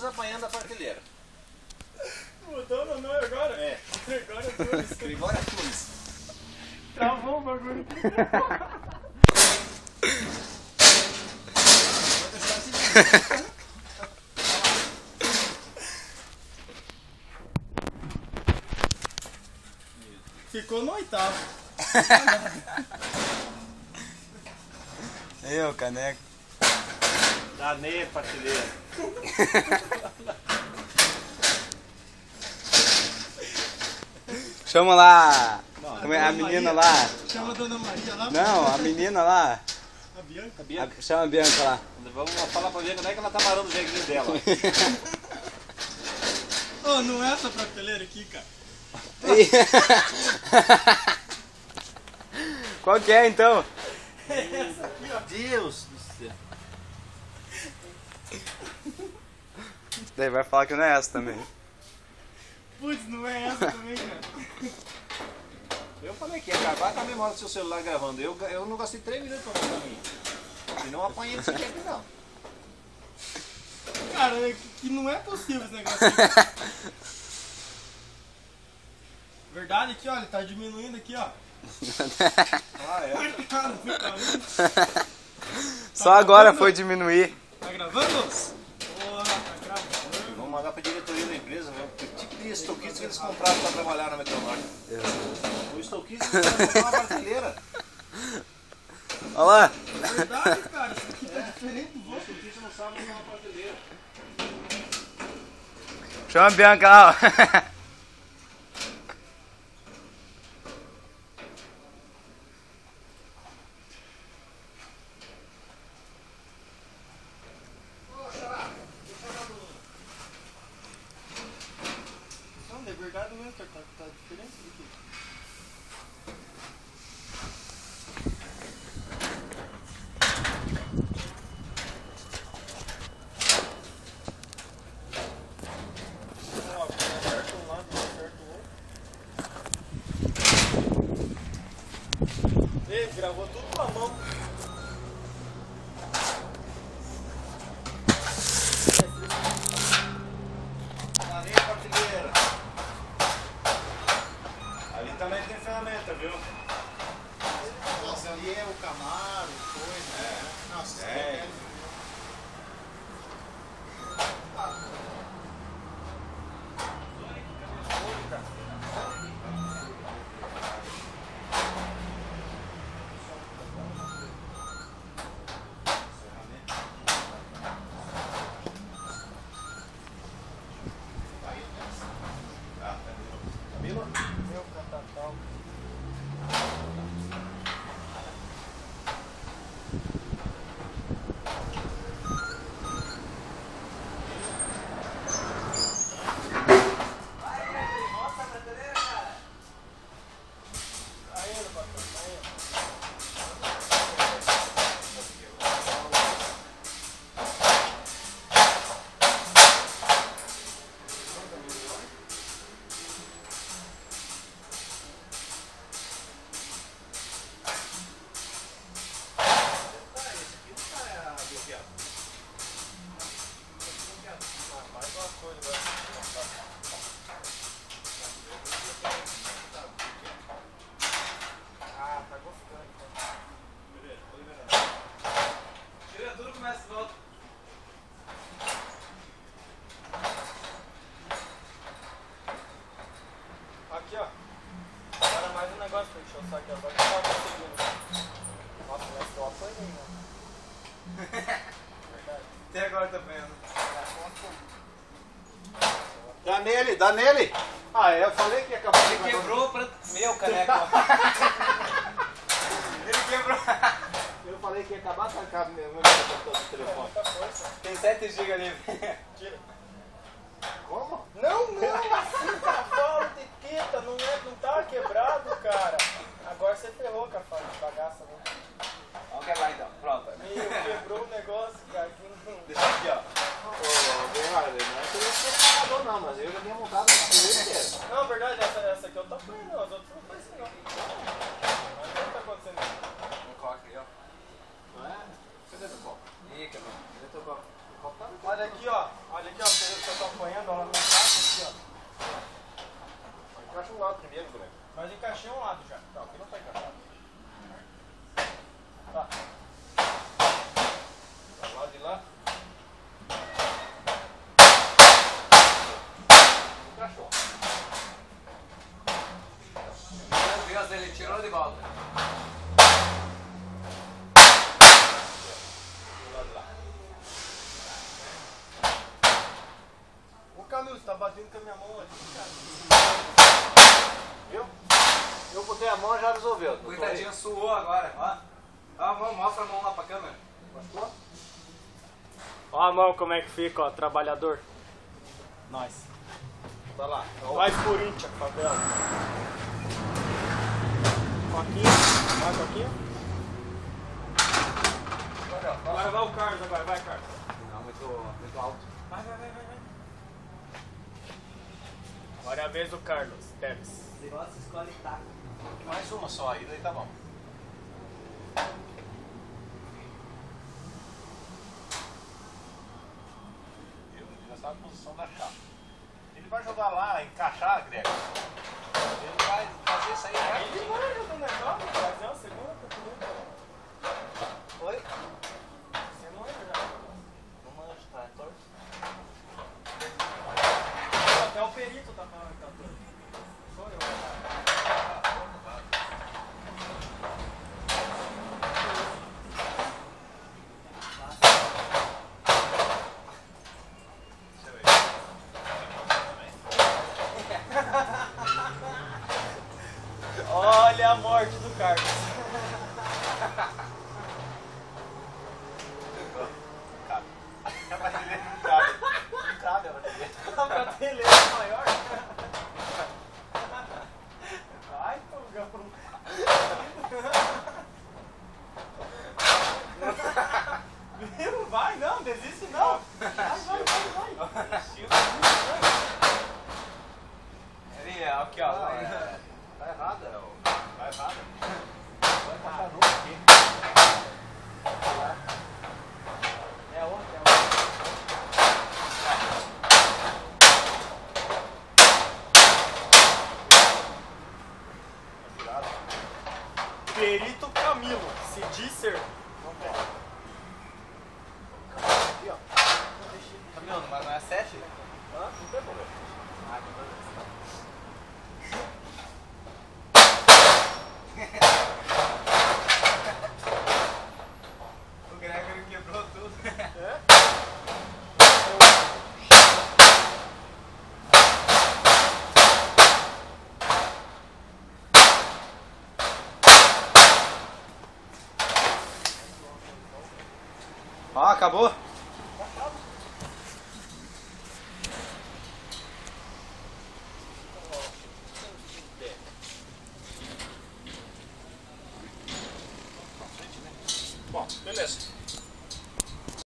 Nunes apanhando a prateleira. Mudou o nome agora? É. Gregório Nunes. Gregório Nunes. Travou o bagulho aqui. Ficou no oitavo. Aí, ó, caneco. Danei a prateleira. Chama lá. Não, Como é a menina lá? Chama a Dona Maria lá. Não, a menina lá. A Bianca. A Bianca. Chama a Bianca lá. Vamos falar pra Bianca onde é que ela tá parando o jeguinho dela. Ô, não é essa prateleira aqui, cara. Qual que é então? Essa aqui, ó. Deus do céu. Daí vai falar que não é essa também. Putz, não é essa também, cara. Eu falei que ia acabar com a memória do seu celular gravando. Eu não gastei 3 minutos pra mostrar mim. E não apanhei desse jeito não. Cara, é que não é possível esse negócio aqui. Verdade aqui, ó, ele tá diminuindo aqui, ó. Ah, é? Cara, foi pra mim. Só agora foi diminuir. Tá gravando? Porra, tá gravando. Vamos mandar pra diretoria da empresa, ver que tipo de estoquista que eles compraram pra trabalhar na Metronorte. O estoquista vai comprar uma prateleira. Olha lá. É verdade, cara, isso aqui tá diferente do O outro. estoquista não sabe usar uma prateleira. Chama a Bianca lá, ó. Não, de verdade mesmo, cara, tá diferente daqui. Ó, acerta um lado, acerta o outro. Ei, gravou tudo com a mão. Danei a prateleira. Ali também tem ferramenta, viu? Nossa, ali é o Camaro, coisa. É. Nossa, É. Camila? Meu catatal. Tá indo, patrão, tá indo. Mais uma coisa agora. Ah, tá gostando, então. Beleza, tô liberando. Tira tudo, começa de volta. Aqui, ó. Agora mais um negócio pra encher o saco aqui, ó. Agora que eu tava conseguindo. Nossa, mas eu apanhei, mano. Verdade. Até agora tá vendo. Dá nele, dá nele! Ah, eu falei que ia acabar de Quebrou pra... Meu caneco. Ele quebrou. Eu falei que ia acabar com a meu telefone. Muita força. Tem 7 GB ali. Tira. Como? Não, assim, cavalo de quita, não tá quebrado, cara. Agora você ferrou, cavalo de bagaça, né? Vamos quebrar então. Pronto. Meu, quebrou o negócio, cara. Que não... Deixa aqui, ó. Ô, Bernardo, não é que eu não sou pagador não, mas eu já tinha montado a prateleira inteira. Não, verdade, essa aqui eu tô apanhando, não. As outras não foi assim, não. Mas o que tá acontecendo aqui? Um coque aí, ó. Não é? Cadê o copo? Ih, quebrou. Cadê teu copo? O copo tá no copo. Olha aqui, ó. Olha aqui, ó. Mas encaixei um lado já. Tá, aqui não tá encaixado. Tá. Do lado de lá. Encaixou. Meu Deus, ele tirou de volta. Do lado de lá. Ô Camilo, você tá batendo com a minha mão aqui, cara. Viu? Eu botei a mão e já resolveu. Coitadinho, suou agora, ó. Ó a mão, mostra a mão lá pra câmera. Gostou? Ó a mão como é que fica, ó, trabalhador. Nós. Tá lá. Nós Corinthians, favela. Coquinha, vai Coquinha. Vai, vai o Carlos agora, vai Carlos. Não, muito alto. Vai. Agora é a vez do Carlos, Teves. Esse negócio escolhe taco. Mais uma só aí, daí tá bom. Ele já sabe a posição da chave. Ele vai jogar lá, encaixar, Greg. Ele vai fazer isso aí Ele rapidinho. manja do negócio, fazer uma segunda preferência. Oi? Você manja já. Não manja, tá torto. Até o perito tá falando que tá torto. Sou eu. Deixa eu ver. Olha a morte do Carlos. Cabe. A prateleira não cabe. Não cabe a prateleira. A prateleira é maior. Ai, Tongão. Viu? Vai, não, desiste não. Vai. Ele, aqui ó. Tá errada. Tá errada. Vai encaixar junto aqui. É outra. Perito Camilo, se disser. Não pode. Aqui, ó. Camilo, mas não é 7? Hã? Não tem problema. O Gregory quebrou tudo. Ó, acabou? Bom, beleza.